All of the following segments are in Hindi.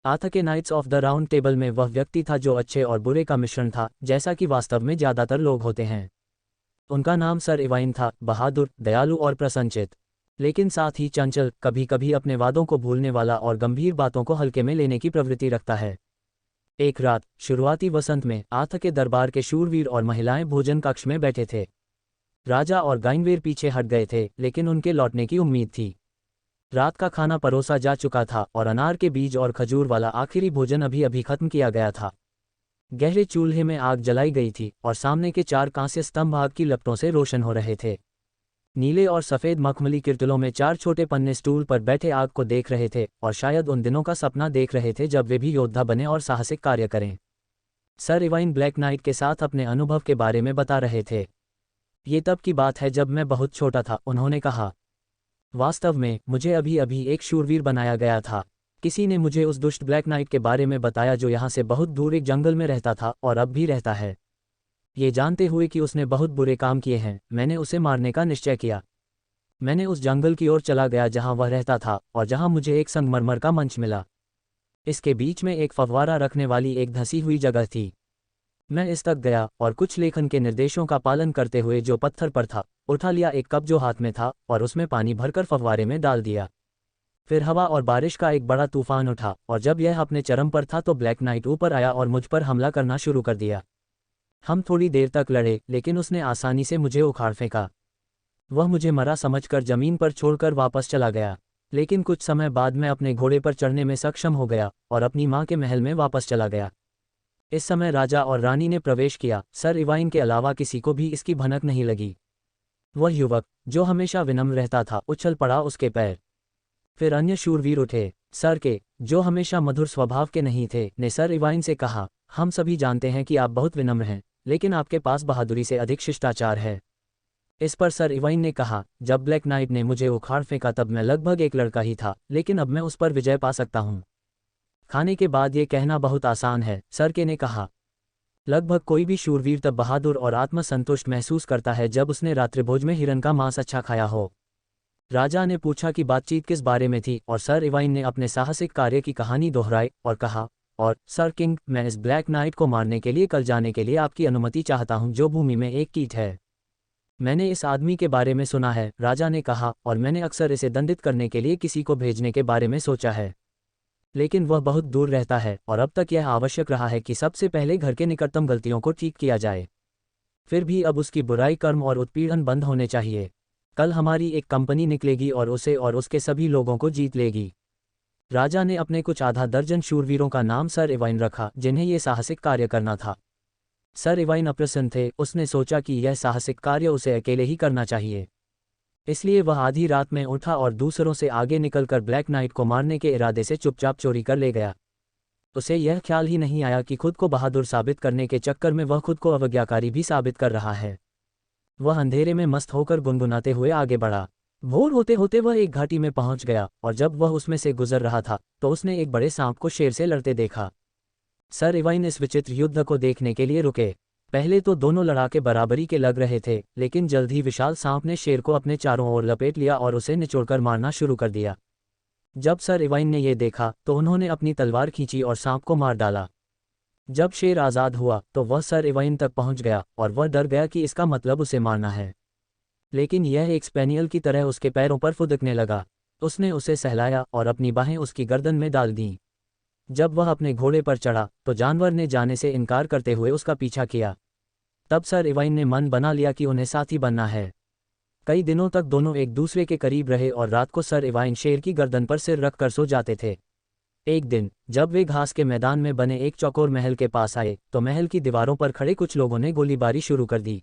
आर्थर के Knights of the Round Table में वह व्यक्ति था जो अच्छे और बुरे का मिश्रण था, जैसा कि वास्तव में ज़्यादातर लोग होते हैं। उनका नाम सर इवाइन था, बहादुर, दयालु और प्रसन्नचित्त, लेकिन साथ ही चंचल, कभी कभी अपने वादों को भूलने वाला और गंभीर बातों को हल्के में लेने की प्रवृत्ति रखता है। एक रात शुरुआती वसंत में आर्थर के दरबार के शूरवीर और महिलाएं भोजन कक्ष में बैठे थे। राजा और गाइनवेर पीछे हट गए थे, लेकिन उनके लौटने की उम्मीद थी। रात का खाना परोसा जा चुका था और अनार के बीज और खजूर वाला आखिरी भोजन अभी अभी खत्म किया गया था। गहरे चूल्हे में आग जलाई गई थी और सामने के 4 कांस्य स्तंभ आग की लपटों से रोशन हो रहे थे। नीले और सफ़ेद मखमली किरतलों में 4 छोटे पन्ने स्टूल पर बैठे आग को देख रहे थे और शायद उन दिनों का सपना देख रहे थे जब वे भी योद्धा बने और साहसिक कार्य करें। सर इवाइन ब्लैक नाइट के साथ अपने अनुभव के बारे में बता रहे थे। ये तब की बात है जब मैं बहुत छोटा था, उन्होंने कहा। वास्तव में मुझे अभी अभी एक शूरवीर बनाया गया था। किसी ने मुझे उस दुष्ट ब्लैक नाइट के बारे में बताया जो यहाँ से बहुत दूर एक जंगल में रहता था और अब भी रहता है। ये जानते हुए कि उसने बहुत बुरे काम किए हैं, मैंने उसे मारने का निश्चय किया। मैंने उस जंगल की ओर चला गया जहाँ वह रहता था और जहाँ मुझे एक संगमरमर का मंच मिला। इसके बीच में एक फव्वारा रखने वाली एक धंसी हुई जगह थी। मैं इस तक गया और कुछ लेखन के निर्देशों का पालन करते हुए जो पत्थर पर था, उठा लिया एक कप जो हाथ में था और उसमें पानी भरकर फव्वारे में डाल दिया। फिर हवा और बारिश का एक बड़ा तूफान उठा और जब यह अपने चरम पर था तो ब्लैक नाइट ऊपर आया और मुझ पर हमला करना शुरू कर दिया। हम थोड़ी देर तक लड़े, लेकिन उसने आसानी से मुझे उखाड़ फेंका। वह मुझे मरा समझकर जमीन पर छोड़कर वापस चला गया, लेकिन कुछ समय बाद मैं अपने घोड़े पर चढ़ने में सक्षम हो गया और अपनी माँ के महल में वापस चला गया। इस समय राजा और रानी ने प्रवेश किया। सर इवाइन के अलावा किसी को भी इसकी भनक नहीं लगी। वह युवक जो हमेशा विनम्र रहता था उछल पड़ा उसके पैर। फिर अन्य शूरवीर उठे। सर के, जो हमेशा मधुर स्वभाव के नहीं थे, ने सर इवाइन से कहा, हम सभी जानते हैं कि आप बहुत विनम्र हैं, लेकिन आपके पास बहादुरी से अधिक शिष्टाचार है। इस पर सर इवाइन ने कहा, जब ब्लैक नाइट ने मुझे उखाड़ फेंका तब मैं लगभग एक लड़का ही था, लेकिन अब मैं उस पर विजय पा सकता हूँ। खाने के बाद ये कहना बहुत आसान है, सर के ने कहा। लगभग कोई भी शूरवीर तब बहादुर और आत्मसंतुष्ट महसूस करता है जब उसने रात्रिभोज में हिरन का मांस अच्छा खाया हो। राजा ने पूछा कि बातचीत किस बारे में थी और सर इवाइन ने अपने साहसिक कार्य की कहानी दोहराई और कहा, और सर किंग, मैं इस ब्लैक नाइट को मारने के लिए कल जाने के लिए आपकी अनुमति चाहता हूं जो भूमि में एक कीट है। मैंने इस आदमी के बारे में सुना है, राजा ने कहा, और मैंने अक्सर इसे दंडित करने के लिए किसी को भेजने के बारे में सोचा है, लेकिन वह बहुत दूर रहता है और अब तक यह आवश्यक रहा है कि सबसे पहले घर के निकटतम गलतियों को ठीक किया जाए। फिर भी अब उसकी बुराई, कर्म और उत्पीड़न बंद होने चाहिए। कल हमारी एक कंपनी निकलेगी और उसे और उसके सभी लोगों को जीत लेगी। राजा ने अपने कुछ आधा दर्जन शूरवीरों का नाम सर इवाइन रखा जिन्हें ये साहसिक कार्य करना था। सर इवाइन अप्रसन्न थे। उसने सोचा कि यह साहसिक कार्य उसे अकेले ही करना चाहिए, इसलिए वह आधी रात में उठा और दूसरों से आगे निकलकर ब्लैक नाइट को मारने के इरादे से चुपचाप चोरी कर ले गया। उसे यह ख्याल ही नहीं आया कि खुद को बहादुर साबित करने के चक्कर में वह खुद को अवज्ञाकारी भी साबित कर रहा है। वह अंधेरे में मस्त होकर गुनगुनाते हुए आगे बढ़ा। भोर होते होते वह एक घाटी में पहुंच गया और जब वह उसमें से गुजर रहा था तो उसने एक बड़े सांप को शेर से लड़ते देखा। सर इवाइन इस विचित्र युद्ध को देखने के लिए रुके। पहले तो दोनों लड़ाके बराबरी के लग रहे थे, लेकिन जल्द ही विशाल सांप ने शेर को अपने चारों ओर लपेट लिया और उसे निचोड़कर मारना शुरू कर दिया। जब सर इवाइन ने यह देखा तो उन्होंने अपनी तलवार खींची और सांप को मार डाला। जब शेर आज़ाद हुआ तो वह सर इवाइन तक पहुंच गया और वह डर गया कि इसका मतलब उसे मारना है, लेकिन यह एक स्पेनियल की तरह उसके पैरों पर फुदकने लगा। उसने उसे सहलाया और अपनी बाहें उसकी गर्दन में डाल दीं। जब वह अपने घोड़े पर चढ़ा तो जानवर ने जाने से इनकार करते हुए उसका पीछा किया। तब सर इवाइन ने मन बना लिया कि उन्हें साथी बनना है। कई दिनों तक दोनों एक दूसरे के करीब रहे और रात को सर इवाइन शेर की गर्दन पर सिर रख कर सो जाते थे। एक दिन जब वे घास के मैदान में बने एक चौकोर महल के पास आए तो महल की दीवारों पर खड़े कुछ लोगों ने गोलीबारी शुरू कर दी।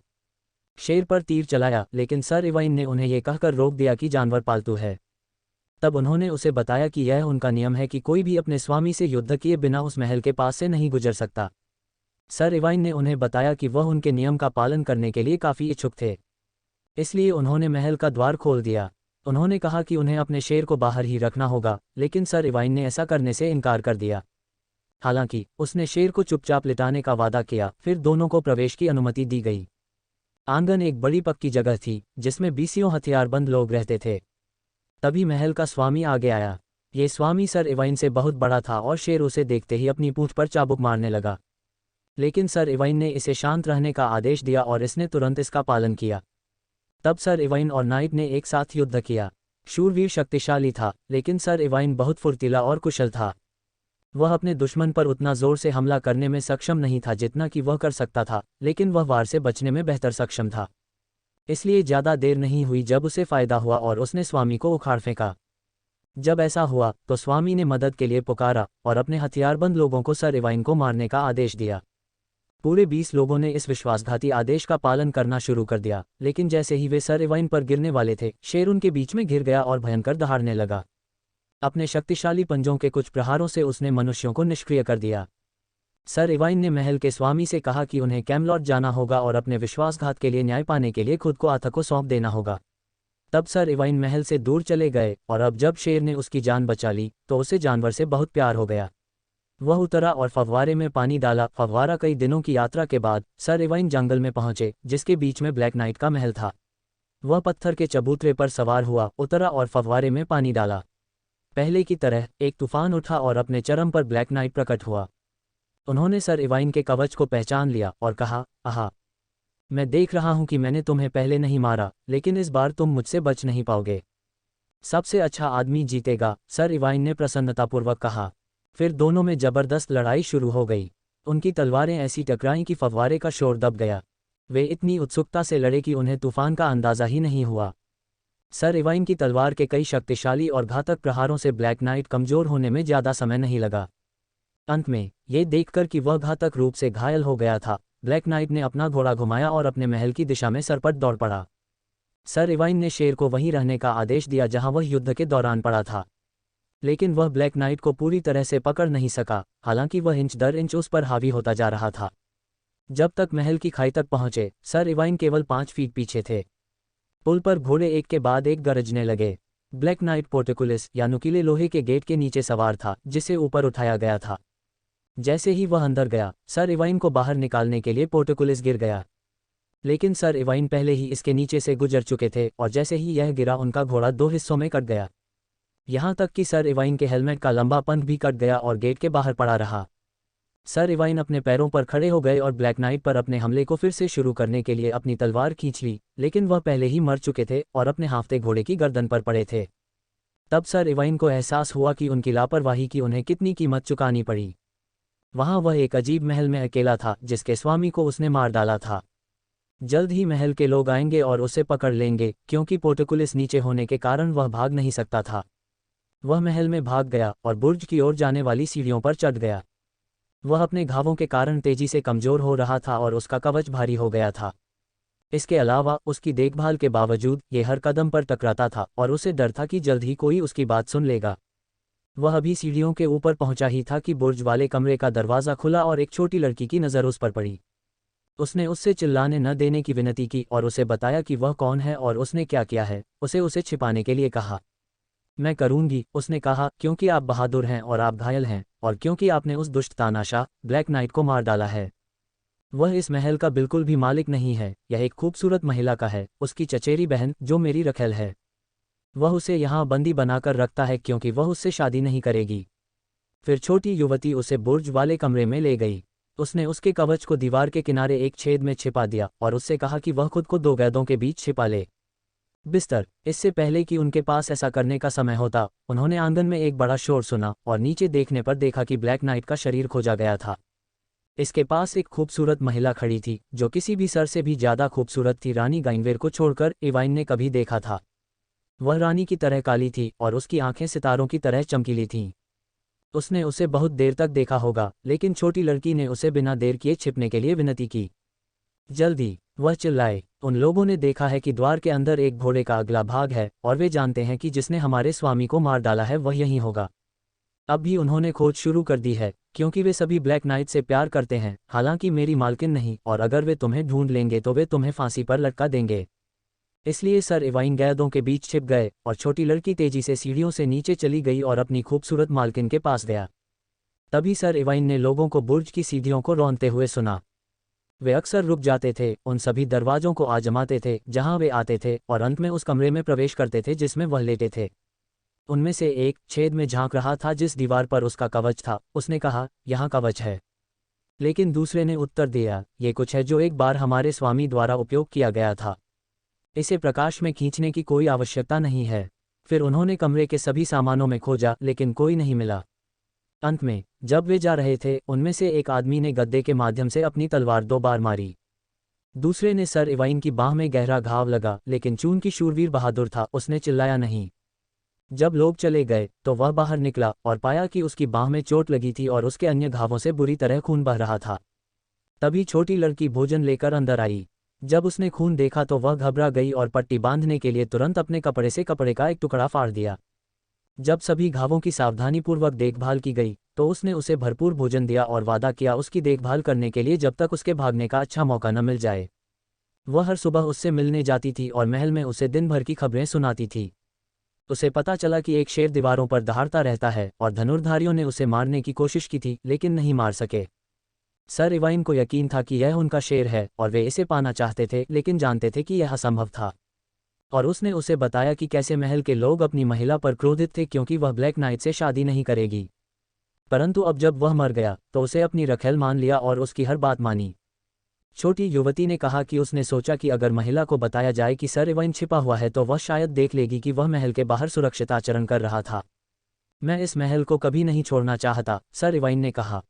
शेर पर तीर चलाया, लेकिन सर इवाइन ने उन्हें यह कहकर रोक दिया कि जानवर पालतू है। तब उन्होंने उसे बताया कि यह उनका नियम है कि कोई भी अपने स्वामी से युद्ध किए बिना उस महल के पास से नहीं गुजर सकता। सर इवाइन ने उन्हें बताया कि वह उनके नियम का पालन करने के लिए काफ़ी इच्छुक थे, इसलिए उन्होंने महल का द्वार खोल दिया। उन्होंने कहा कि उन्हें अपने शेर को बाहर ही रखना होगा, लेकिन सर इवाइन ने ऐसा करने से इनकार कर दिया। हालांकि उसने शेर को चुपचाप लिटाने का वादा किया। फिर दोनों को प्रवेश की अनुमति दी गई। आंगन एक बड़ी पक्की जगह थी जिसमें 20 हथियारबंद लोग रहते थे। तभी महल का स्वामी आगे आया। ये स्वामी सर इवाइन से बहुत बड़ा था और शेर उसे देखते ही अपनी पूंछ पर चाबुक मारने लगा। लेकिन सर इवाइन ने इसे शांत रहने का आदेश दिया और इसने तुरंत इसका पालन किया। तब सर इवाइन और नाइट ने एक साथ युद्ध किया। शूरवीर शक्तिशाली था, लेकिन सर इवाइन बहुत फुर्तीला और कुशल था। वह अपने दुश्मन पर उतना जोर से हमला करने में सक्षम नहीं था जितना कि वह कर सकता था, लेकिन वह वार से बचने में बेहतर सक्षम था। इसलिए ज़्यादा देर नहीं हुई जब उसे फायदा हुआ और उसने स्वामी को उखाड़ फेंका। जब ऐसा हुआ तो स्वामी ने मदद के लिए पुकारा और अपने हथियारबंद लोगों को सर इवाइन को मारने का आदेश दिया। पूरे 20 लोगों ने इस विश्वासघाती आदेश का पालन करना शुरू कर दिया, लेकिन जैसे ही वे सर इवाइन पर गिरने वाले थे, शेर उनके बीच में घिर गया और भयंकर दहाड़ने लगा। अपने शक्तिशाली पंजों के कुछ प्रहारों से उसने मनुष्यों को निष्क्रिय कर दिया। सर इवाइन ने महल के स्वामी से कहा कि उन्हें कैमलॉट जाना होगा और अपने विश्वासघात के लिए न्याय पाने के लिए खुद को आथा को सौंप देना होगा। तब सर इवाइन महल से दूर चले गए और अब जब शेर ने उसकी जान बचा ली तो उसे जानवर से बहुत प्यार हो गया। वह उतरा और फव्वारे में पानी डाला। फव्वारा कई दिनों की यात्रा के बाद सर इवाइन जंगल में पहुंचे, जिसके बीच में ब्लैक नाइट का महल था। वह पत्थर के चबूतरे पर सवार हुआ, उतरा और फव्वारे में पानी डाला। पहले की तरह एक तूफान उठा और अपने चरम पर ब्लैक नाइट प्रकट हुआ। उन्होंने सर इवाइन के कवच को पहचान लिया और कहा, आहा, मैं देख रहा हूं कि मैंने तुम्हें पहले नहीं मारा, लेकिन इस बार तुम मुझसे बच नहीं पाओगे। सबसे अच्छा आदमी जीतेगा, सर इवाइन ने प्रसन्नतापूर्वक कहा। फिर दोनों में जबरदस्त लड़ाई शुरू हो गई। उनकी तलवारें ऐसी टकराईं कि फव्वारे का शोर दब गया। वे इतनी उत्सुकता से लड़े कि उन्हें तूफान का अंदाजा ही नहीं हुआ। सर इवाइन की तलवार के कई शक्तिशाली और घातक प्रहारों से ब्लैक नाइट कमजोर होने में ज़्यादा समय नहीं लगा। अंत में ये देखकर कि वह घातक रूप से घायल हो गया था, ब्लैक नाइट ने अपना घोड़ा घुमाया और अपने महल की दिशा में सरपट दौड़ पड़ा। सर इवाइन ने शेर को वहीं रहने का आदेश दिया जहां वह युद्ध के दौरान पड़ा था, लेकिन वह ब्लैक नाइट को पूरी तरह से पकड़ नहीं सका, हालांकि वह इंच दर इंच उस पर हावी होता जा रहा था। जब तक महल की खाई तक पहुंचे, सर इवाइन केवल 5 फीट पीछे थे। पुल पर घोड़े एक के बाद एक गरजने लगे। ब्लैक नाइट पोर्टिकुलिस या नुकीले लोहे के गेट के नीचे सवार था, जिसे ऊपर उठाया गया था। जैसे ही वह अंदर गया, सर इवाइन को बाहर निकालने के लिए पोर्टिकुलिस गिर गया, लेकिन सर इवाइन पहले ही इसके नीचे से गुजर चुके थे और जैसे ही यह गिरा उनका घोड़ा 2 हिस्सों में कट गया। यहाँ तक कि सर इवाइन के हेलमेट का लंबा पंख भी कट गया और गेट के बाहर पड़ा रहा। सर इवाइन अपने पैरों पर खड़े हो गए और ब्लैक नाइट पर अपने हमले को फिर से शुरू करने के लिए अपनी तलवार खींच ली, लेकिन वह पहले ही मर चुके थे और अपने हांफते घोड़े की गर्दन पर पड़े थे। तब सर इवाइन को एहसास हुआ कि उनकी लापरवाही की उन्हें कितनी कीमत चुकानी पड़ी। वहाँ वह एक अजीब महल में अकेला था जिसके स्वामी को उसने मार डाला था। जल्द ही महल के लोग आएंगे और उसे पकड़ लेंगे, क्योंकि पोर्टिकुलिस नीचे होने के कारण वह भाग नहीं सकता था। वह महल में भाग गया और बुर्ज की ओर जाने वाली सीढ़ियों पर चढ़ गया। वह अपने घावों के कारण तेजी से कमजोर हो रहा था और उसका कवच भारी हो गया था। इसके अलावा उसकी देखभाल के बावजूद ये हर कदम पर टकराता था और उसे डर था कि जल्द ही कोई उसकी बात सुन लेगा। वह अभी सीढ़ियों के ऊपर पहुंचा ही था कि बुर्ज वाले कमरे का दरवाज़ा खुला और एक छोटी लड़की की नज़र उस पर पड़ी। उसने उससे चिल्लाने न देने की विनती की और उसे बताया कि वह कौन है और उसने क्या किया है। उसे छिपाने के लिए कहा। मैं करूंगी, उसने कहा, क्योंकि आप बहादुर हैं और आप घायल हैं, और क्योंकि आपने उस दुष्ट तानाशाह ब्लैक नाइट को मार डाला है। वह इस महल का बिल्कुल भी मालिक नहीं है, यह एक खूबसूरत महिला का है, उसकी चचेरी बहन जो मेरी रखेल है। वह उसे यहाँ बंदी बनाकर रखता है क्योंकि वह उससे शादी नहीं करेगी। फिर छोटी युवती उसे बुर्ज वाले कमरे में ले गई। उसने उसके कवच को दीवार के किनारे एक छेद में छिपा दिया और उससे कहा कि वह खुद को 2 गैदों के बीच छिपा ले। बिस्तर। इससे पहले कि उनके पास ऐसा करने का समय होता, उन्होंने आंगन में एक बड़ा शोर सुना और नीचे देखने पर देखा कि ब्लैक नाइट का शरीर खोजा गया था। इसके पास एक खूबसूरत महिला खड़ी थी जो किसी भी सर से भी ज्यादा खूबसूरत थी। रानी गाइनवेर को छोड़कर इवाइन ने कभी देखा था। वह रानी की तरह काली थी और उसकी आंखें सितारों की तरह चमकीली थीं। उसने उसे बहुत देर तक देखा होगा, लेकिन छोटी लड़की ने उसे बिना देर किए छिपने के लिए विनती की। जल्दी, वह चिल्लाए, उन लोगों ने देखा है कि द्वार के अंदर एक घोड़े का अगला भाग है और वे जानते हैं कि जिसने हमारे स्वामी को मार डाला है वह यहीं होगा। अब भी उन्होंने खोज शुरू कर दी है, क्योंकि वे सभी ब्लैक नाइट से प्यार करते हैं, हालांकि मेरी मालकिन नहीं, और अगर वे तुम्हें ढूंढ लेंगे तो वे तुम्हें फांसी पर लटका देंगे। इसलिए सर इवाइन गैदों के बीच छिप गए और छोटी लड़की तेजी से सीढ़ियों से नीचे चली गई और अपनी खूबसूरत मालकिन के पास गया। तभी सर इवाइन ने लोगों को बुर्ज की सीढ़ियों को रौंदते हुए सुना। वे अक्सर रुक जाते थे, उन सभी दरवाजों को आजमाते थे जहां वे आते थे और अंत में उस कमरे में प्रवेश करते थे जिसमें वह लेटे थे। उनमें से एक छेद में झांक रहा था जिस दीवार पर उसका कवच था। उसने कहा, यहाँ कवच है। लेकिन दूसरे ने उत्तर दिया, ये कुछ है जो एक बार हमारे स्वामी द्वारा उपयोग किया गया था। इसे प्रकाश में खींचने की कोई आवश्यकता नहीं है। फिर उन्होंने कमरे के सभी सामानों में खोजा, लेकिन कोई नहीं मिला। अंत में जब वे जा रहे थे, उनमें से एक आदमी ने गद्दे के माध्यम से अपनी तलवार 2 बार मारी। दूसरे ने सर इवाइन की बाह में गहरा घाव लगा, लेकिन चूंकि शूरवीर बहादुर था, उसने चिल्लाया नहीं। जब लोग चले गए तो वह बाहर निकला और पाया कि उसकी बाह में चोट लगी थी और उसके अन्य घावों से बुरी तरह खून बह रहा था। तभी छोटी लड़की भोजन लेकर अंदर आई। जब उसने खून देखा तो वह घबरा गई और पट्टी बांधने के लिए तुरंत अपने कपड़े से कपड़े का एक टुकड़ा फाड़ दिया। जब सभी घावों की सावधानीपूर्वक देखभाल की गई तो उसने उसे भरपूर भोजन दिया और वादा किया उसकी देखभाल करने के लिए जब तक उसके भागने का अच्छा मौका न मिल जाए। वह हर सुबह उससे मिलने जाती थी और महल में उसे दिन भर की खबरें सुनाती थी। उसे पता चला कि एक शेर दीवारों पर दहाड़ता रहता है और धनुर्धारियों ने उसे मारने की कोशिश की थी, लेकिन नहीं मार सके। सर इवाइन को यकीन था कि यह उनका शेर है और वे इसे पाना चाहते थे, लेकिन जानते थे कि यह असंभव था। और उसने उसे बताया कि कैसे महल के लोग अपनी महिला पर क्रोधित थे क्योंकि वह ब्लैक नाइट से शादी नहीं करेगी। परंतु अब जब वह मर गया तो उसे अपनी रखेल मान लिया और उसकी हर बात मानी। छोटी युवती ने कहा कि उसने सोचा कि अगर महिला को बताया जाए कि सर इवाइन छिपा हुआ है तो वह शायद देख लेगी कि वह महल के बाहर सुरक्षित आचरण कर रहा था। मैं इस महल को कभी नहीं छोड़ना चाहता, सर इवाइन ने कहा,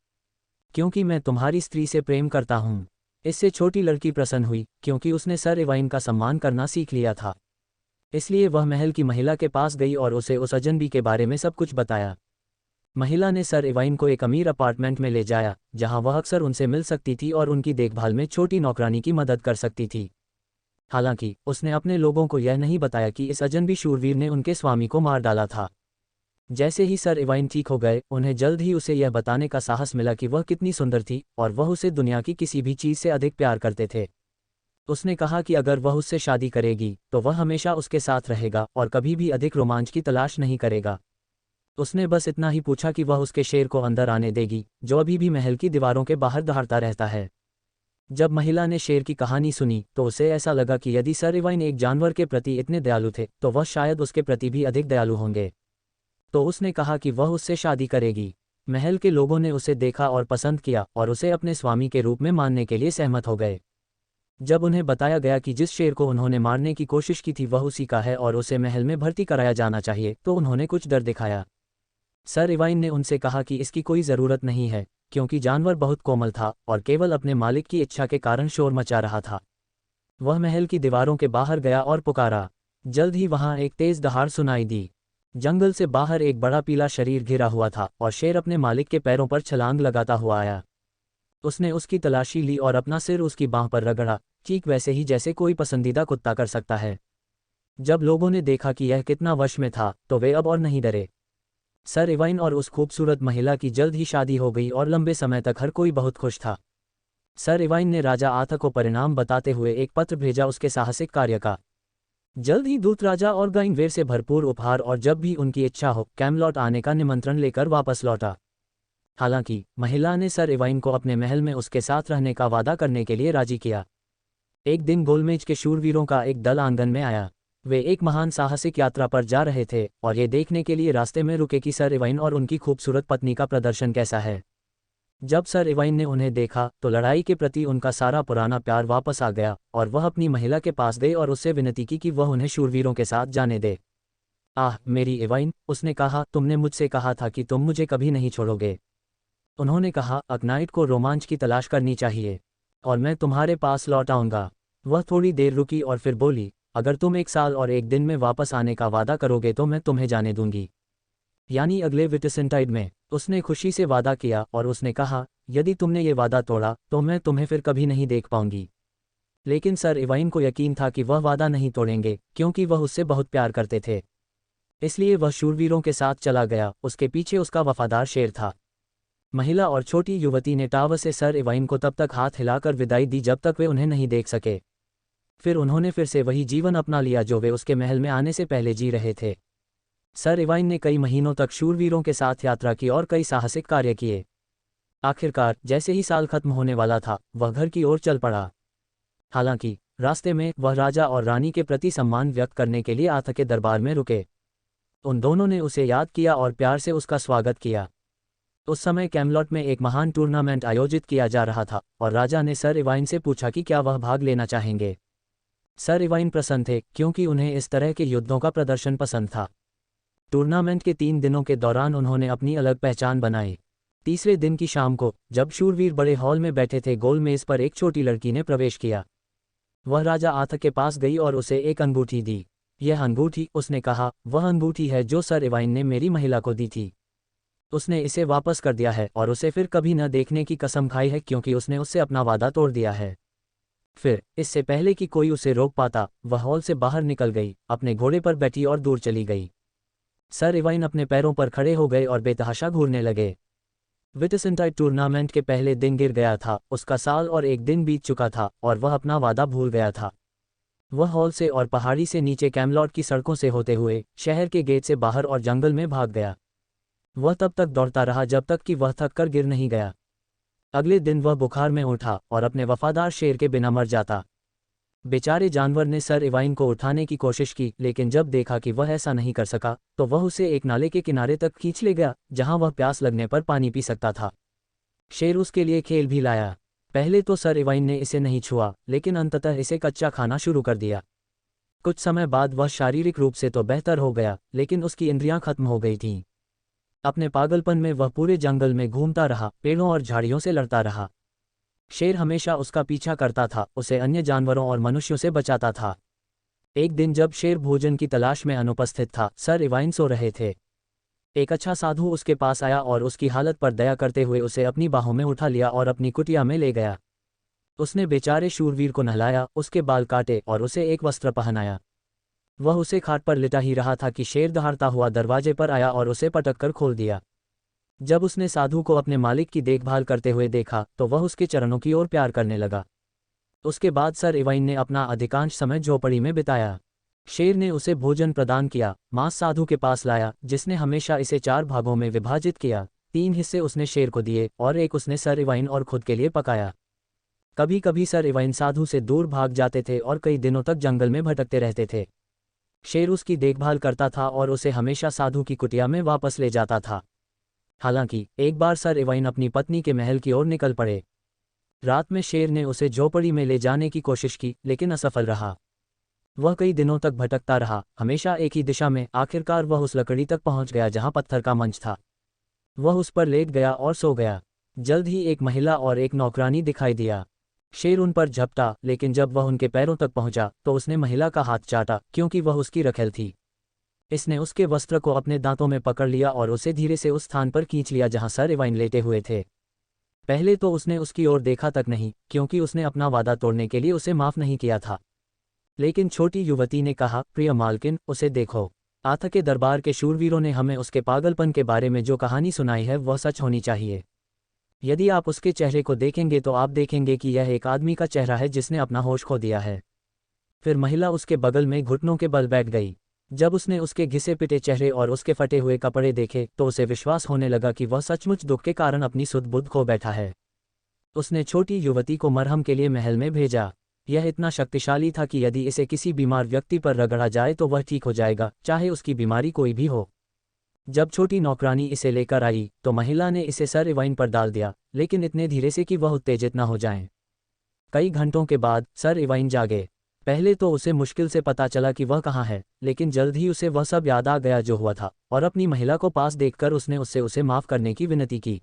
क्योंकि मैं तुम्हारी स्त्री से प्रेम करता हूँ। इससे छोटी लड़की प्रसन्न हुई क्योंकि उसने सर इवाइन का सम्मान करना सीख लिया था। इसलिए वह महल की महिला के पास गई और उसे उस अजनबी के बारे में सब कुछ बताया। महिला ने सर इवाइन को एक अमीर अपार्टमेंट में ले जाया जहां वह अक्सर उनसे मिल सकती थी और उनकी देखभाल में छोटी नौकरानी की मदद कर सकती थी। हालांकि उसने अपने लोगों को यह नहीं बताया कि इस अजनबी शूरवीर ने उनके स्वामी को मार डाला था। जैसे ही सर इवाइन ठीक हो गए, उन्हें जल्द ही उसे यह बताने का साहस मिला कि वह कितनी सुंदर थी और वह उसे दुनिया की किसी भी चीज़ से अधिक प्यार करते थे। उसने कहा कि अगर वह उससे शादी करेगी तो वह हमेशा उसके साथ रहेगा और कभी भी अधिक रोमांच की तलाश नहीं करेगा। उसने बस इतना ही पूछा कि वह उसके शेर को अंदर आने देगी जो अभी भी महल की दीवारों के बाहर दहाड़ता रहता है। जब महिला ने शेर की कहानी सुनी तो उसे ऐसा लगा कि यदि सर इवाइन एक जानवर के प्रति इतने दयालु थे तो वह शायद उसके प्रति भी अधिक दयालु होंगे। तो उसने कहा कि वह उससे शादी करेगी। महल के लोगों ने उसे देखा और पसंद किया और उसे अपने स्वामी के रूप में मानने के लिए सहमत हो गए। जब उन्हें बताया गया कि जिस शेर को उन्होंने मारने की कोशिश की थी वह उसी का है और उसे महल में भर्ती कराया जाना चाहिए, तो उन्होंने कुछ डर दिखाया। सर इवाइन ने उनसे कहा कि इसकी कोई ज़रूरत नहीं है क्योंकि जानवर बहुत कोमल था और केवल अपने मालिक की इच्छा के कारण शोर मचा रहा था। वह महल की दीवारों के बाहर गया और पुकारा। जल्द ही वहां एक तेज दहाड़ सुनाई दी। जंगल से बाहर एक बड़ा पीला शरीर घिरा हुआ था और शेर अपने मालिक के पैरों पर छलांग लगाता हुआ आया। उसने उसकी तलाशी ली और अपना सिर उसकी बांह पर रगड़ा, ठीक वैसे ही जैसे कोई पसंदीदा कुत्ता कर सकता है। जब लोगों ने देखा कि यह कितना वश में था तो वे अब और नहीं डरे। सर इवाइन और उस खूबसूरत महिला की जल्द ही शादी हो गई और लंबे समय तक हर कोई बहुत खुश था। सर इवाइन ने राजा आर्थर को परिणाम बताते हुए एक पत्र भेजा उसके साहसिक कार्य का। जल्द ही दूत राजा और गाइनवेर से भरपूर उपहार और जब भी उनकी इच्छा हो कैमलॉट आने का निमंत्रण लेकर वापस लौटा। हालांकि महिला ने सर इवाइन को अपने महल में उसके साथ रहने का वादा करने के लिए राजी किया। एक दिन गोलमेज के शूरवीरों का एक दल आंगन में आया। वे एक महान साहसिक यात्रा पर जा रहे थे और ये देखने के लिए रास्ते में रुके कि सर इवाइन और उनकी खूबसूरत पत्नी का प्रदर्शन कैसा है। जब सर इवाइन ने उन्हें देखा तो लड़ाई के प्रति उनका सारा पुराना प्यार वापस आ गया और वह अपनी महिला के पास गए और उससे विनती की कि वह उन्हें शूरवीरों के साथ जाने दे। आह मेरी इवाइन, उसने कहा, तुमने मुझसे कहा था कि तुम मुझे कभी नहीं छोड़ोगे। उन्होंने कहा, अकनाइट को रोमांच की तलाश करनी चाहिए और मैं तुम्हारे पास लौट आऊंगा। वह थोड़ी देर रुकी और फिर बोली, अगर तुम 1 साल और 1 दिन में वापस आने का वादा करोगे तो मैं तुम्हें जाने दूंगी, यानी अगले विटिसेंटाइड में। उसने खुशी से वादा किया और उसने कहा, यदि तुमने ये वादा तोड़ा तो मैं तुम्हें फिर कभी नहीं देख पाऊंगी। लेकिन सर इवाइन को यकीन था कि वह वादा नहीं तोड़ेंगे क्योंकि वह उससे बहुत प्यार करते थे। इसलिए वह शूरवीरों के साथ चला गया, उसके पीछे उसका वफादार शेर था। महिला और छोटी युवती ने टावर से सर इवाइन को तब तक हाथ हिलाकर विदाई दी जब तक वे उन्हें नहीं देख सके। फिर उन्होंने फिर से वही जीवन अपना लिया जो वे उसके महल में आने से पहले जी रहे थे। सर इवाइन ने कई महीनों तक शूरवीरों के साथ यात्रा की और कई साहसिक कार्य किए। आखिरकार जैसे ही साल खत्म होने वाला था वह घर की ओर चल पड़ा। हालांकि रास्ते में वह राजा और रानी के प्रति सम्मान व्यक्त करने के लिए आर्थर के दरबार में रुके। उन दोनों ने उसे याद किया और प्यार से उसका स्वागत किया। उस समय कैमलॉट में एक महान टूर्नामेंट आयोजित किया जा रहा था और राजा ने सर इवाइन से पूछा कि क्या वह भाग लेना चाहेंगे। सर इवाइन प्रसन्न थे क्योंकि उन्हें इस तरह के युद्धों का प्रदर्शन पसंद था। टूर्नामेंट के 3 दिनों के दौरान उन्होंने अपनी अलग पहचान बनाई। तीसरे दिन की शाम को जब शूरवीर बड़े हॉल में बैठे थे, गोल मेज पर एक छोटी लड़की ने प्रवेश किया। वह राजा आर्थर के पास गई और उसे एक अंगूठी दी। यह अंगूठी, उसने कहा, वह अंगूठी है जो सर इवाइन ने मेरी महिला को दी थी। उसने इसे वापस कर दिया है और उसे फिर कभी न देखने की कसम खाई है क्योंकि उसने उससे अपना वादा तोड़ दिया है। फिर इससे पहले कि कोई उसे रोक पाता, वह हॉल से बाहर निकल गई, अपने घोड़े पर बैठी और दूर चली गई। सर इवाइन अपने पैरों पर खड़े हो गए और बेतहाशा घूरने लगे। विटिसेंटाइड टूर्नामेंट के पहले दिन गिर गया था, उसका साल और 1 दिन बीत चुका था और वह अपना वादा भूल गया था। वह हॉल से और पहाड़ी से नीचे कैमलॉट की सड़कों से होते हुए शहर के गेट से बाहर और जंगल में भाग गया। वह तब तक दौड़ता रहा जब तक कि वह थक कर गिर नहीं गया। अगले दिन वह बुखार में उठा और अपने वफादार शेर के बिना मर जाता। बेचारे जानवर ने सर इवाइन को उठाने की कोशिश की, लेकिन जब देखा कि वह ऐसा नहीं कर सका तो वह उसे एक नाले के किनारे तक खींच ले गया जहां वह प्यास लगने पर पानी पी सकता था। शेर उसके लिए खेल भी लाया। पहले तो सर इवाइन ने इसे नहीं छुआ, लेकिन अंततः इसे कच्चा खाना शुरू कर दिया। कुछ समय बाद वह शारीरिक रूप से तो बेहतर हो गया, लेकिन उसकी इंद्रियां खत्म हो गई थीं। अपने पागलपन में वह पूरे जंगल में घूमता रहा, पेड़ों और झाड़ियों से लड़ता रहा। शेर हमेशा उसका पीछा करता था, उसे अन्य जानवरों और मनुष्यों से बचाता था। एक दिन जब शेर भोजन की तलाश में अनुपस्थित था, सर इवाइन सो रहे थे। एक अच्छा साधु उसके पास आया और उसकी हालत पर दया करते हुए उसे अपनी बाहों में उठा लिया और अपनी कुटिया में ले गया। उसने बेचारे शूरवीर को नहलाया, उसके बाल काटे और उसे एक वस्त्र पहनाया। वह उसे खाट पर लिटा ही रहा था कि शेर दहाड़ता हुआ दरवाजे पर आया और उसे पटक कर खोल दिया। जब उसने साधु को अपने मालिक की देखभाल करते हुए देखा तो वह उसके चरणों की ओर प्यार करने लगा। उसके बाद सर इवाइन ने अपना अधिकांश समय झोपड़ी में बिताया। शेर ने उसे भोजन प्रदान किया, मांस साधु के पास लाया जिसने हमेशा इसे 4 भागों में विभाजित किया। 3 हिस्से उसने शेर को दिए और एक उसने सर इवाइन और खुद के लिए पकाया। कभी कभी सर इवाइन साधु से दूर भाग जाते थे और कई दिनों तक जंगल में भटकते रहते थे। शेर उसकी देखभाल करता था और उसे हमेशा साधु की कुटिया में वापस ले जाता था। हालांकि एक बार सर इवाइन अपनी पत्नी के महल की ओर निकल पड़े। रात में शेर ने उसे झोपड़ी में ले जाने की कोशिश की, लेकिन असफल रहा। वह कई दिनों तक भटकता रहा, हमेशा एक ही दिशा में। आखिरकार वह उस लकड़ी तक पहुंच गया जहां पत्थर का मंच था। वह उस पर लेट गया और सो गया। जल्द ही एक महिला और एक नौकरानी दिखाई दिया। शेर उन पर झपटा, लेकिन जब वह उनके पैरों तक पहुंचा तो उसने महिला का हाथ चाटा क्योंकि वह उसकी रखेल थी। इसने उसके वस्त्र को अपने दांतों में पकड़ लिया और उसे धीरे से उस स्थान पर खींच लिया जहां सर इवाइन लेटे हुए थे। पहले तो उसने उसकी ओर देखा तक नहीं, क्योंकि उसने अपना वादा तोड़ने के लिए उसे माफ नहीं किया था। लेकिन छोटी युवती ने कहा, प्रिय मालकिन, उसे देखो। आर्थर के दरबार के शूरवीरों ने हमें उसके पागलपन के बारे में जो कहानी सुनाई है वह सच होनी चाहिए। यदि आप उसके चेहरे को देखेंगे तो आप देखेंगे कि यह एक आदमी का चेहरा है जिसने अपना होश खो दिया है। फिर महिला उसके बगल में घुटनों के बल बैठ गई। जब उसने उसके घिसे पिटे चेहरे और उसके फटे हुए कपड़े देखे तो उसे विश्वास होने लगा कि वह सचमुच दुख के कारण अपनी सुध बुद्ध खो बैठा है। उसने छोटी युवती को मरहम के लिए महल में भेजा। यह इतना शक्तिशाली था कि यदि इसे किसी बीमार व्यक्ति पर रगड़ा जाए तो वह ठीक हो जाएगा, चाहे उसकी बीमारी कोई भी हो। जब छोटी नौकरानी इसे लेकर आई तो महिला ने इसे सर इवाइन पर डाल दिया, लेकिन इतने धीरे से कि वह उत्तेजित न हो जाएं। कई घंटों के बाद सर इवाइन जागे। पहले तो उसे मुश्किल से पता चला कि वह कहाँ है, लेकिन जल्द ही उसे वह सब याद आ गया जो हुआ था और अपनी महिला को पास देखकर उसने उससे उसे माफ़ करने की विनती की।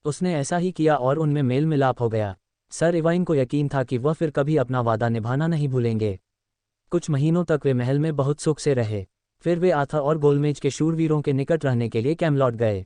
उसने ऐसा ही किया और उनमें मेल मिलाप हो गया। सर इवाइन को यकीन था कि वह फिर कभी अपना वादा निभाना नहीं भूलेंगे। कुछ महीनों तक वे महल में बहुत सुख से रहे। फिर वे आर्थर और गोलमेज के शूरवीरों के निकट रहने के लिए कैमलॉट गए।